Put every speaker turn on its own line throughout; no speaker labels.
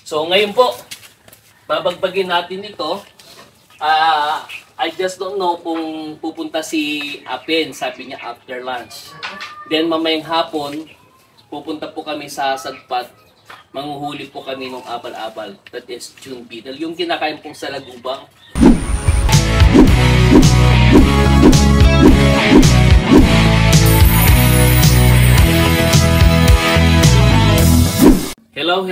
So ngayon po, babagbagin natin ito. I just don't know kung pupunta si Apen, sabi niya after lunch. Then mamayang hapon, pupunta po kami sa Sagpat. Manghuhuli po kami ng abal-abal. That is June beetle. Yung kinakain pong sa lagubang. Hello,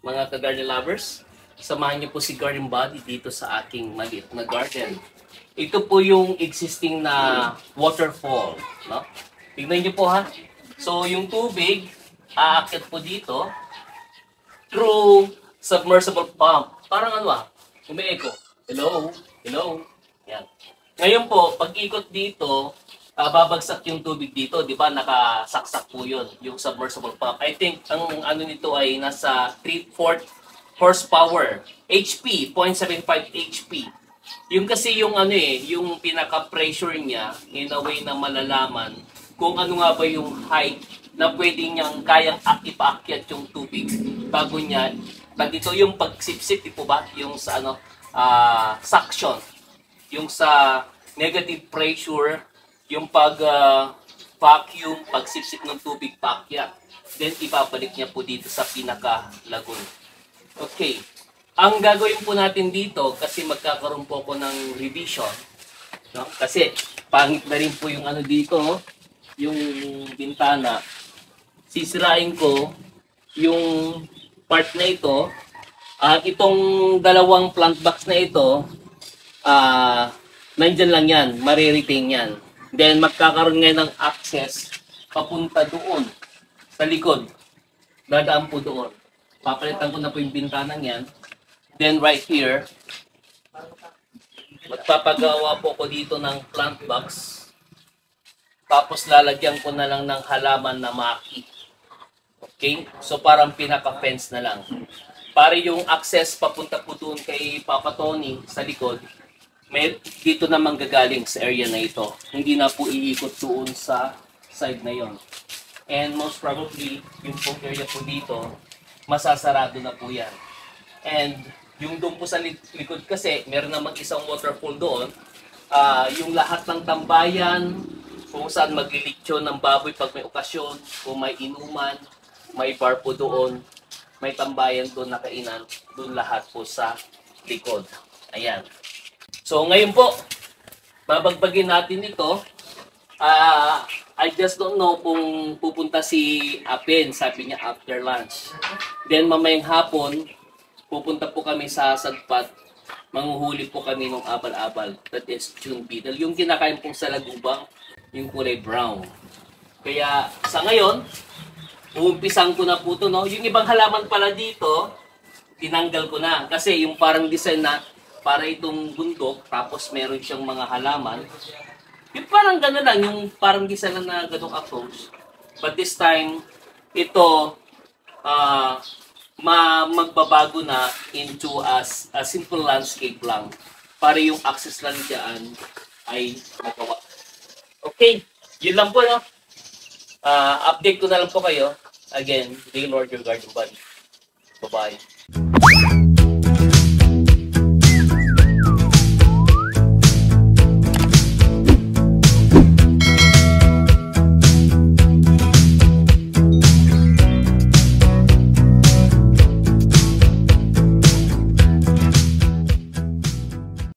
mga ka-garden lovers. Samahan niyo po si Garden Buddy dito sa aking maliit na garden. Ito po yung existing na waterfall, no? Tingnan niyo po ha. So yung tubig aakyat po dito through submersible pump. Parang ano umi-echo. Hello. Yan. Ngayon po, pag ikot dito, babagsak yung tubig dito, di ba? Nakasaksak po yun, yung submersible pump. I think ang ano nito ay nasa 3/4 horsepower, HP, 0.75 HP. Yung kasi yung yung pinaka-pressure niya, in a way na malalaman kung ano nga ba yung height na pwede niyang kayang ipaakyat yung tubig bago niya. Dito yung pagsipsip, di po ba? Yung sa suction. Yung sa negative pressure, yung vacuum, pagsipsip ng tubig paakyat. Then ibabalik niya po dito sa pinaka-lagoon. Okay. Ang gagawin po natin dito, kasi magkakaroon po ako ng revision, no? Kasi pangit na rin po yung dito, yung bintana. Sisirain ko yung part na ito. Itong dalawang plant box na ito, nandyan lang yan, mariretain yan. Then magkakaroon ngayon ng access papunta doon sa likod. Dadaan po doon. Papalitan ko na po yung bintanang yan. Then right here, magpapagawa po ko dito ng plant box. Tapos lalagyan ko na lang ng halaman na maki. Okay? So parang pinaka-fence na lang. Para yung access papunta po doon kay Papa Tony sa likod, may dito na manggagaling sa area na ito. Hindi na po iikot doon sa side na yon. And most probably, yung pong area po dito, masasarado na po yan. And yung doon po sa likod kasi, meron namang isang waterfall doon. Yung lahat ng tambayan, kung saan maglilitsyon ng baboy pag may okasyon, kung may inuman, may bar po doon, may tambayan doon na kainan, doon lahat po sa likod. Ayan. So ngayon po, babagbagin natin ito. I just don't know kung pupunta si Apen, sabi niya after lunch. Then mamayang hapon, pupunta po kami sa Sagpat. Manghuhuli po kami ng abal-abal. That is June beetle. Yung kinakain pong sa lagubang, yung kulay brown. Kaya sa ngayon, uumpisan ko na po ito, no? Yung ibang halaman pala dito, tinanggal ko na. Kasi yung parang design na para itong bundok, tapos meron siyang mga halaman. Yung parang gano'n lang, yung parang design na ganong approach. But this time, ito, magbabago na into a simple landscape lang. Para yung access lang dyan ay magawa. Okay, yun lang po, no? Update ko na lang po kayo. Again, Daylord, your garden buddy. Bye-bye.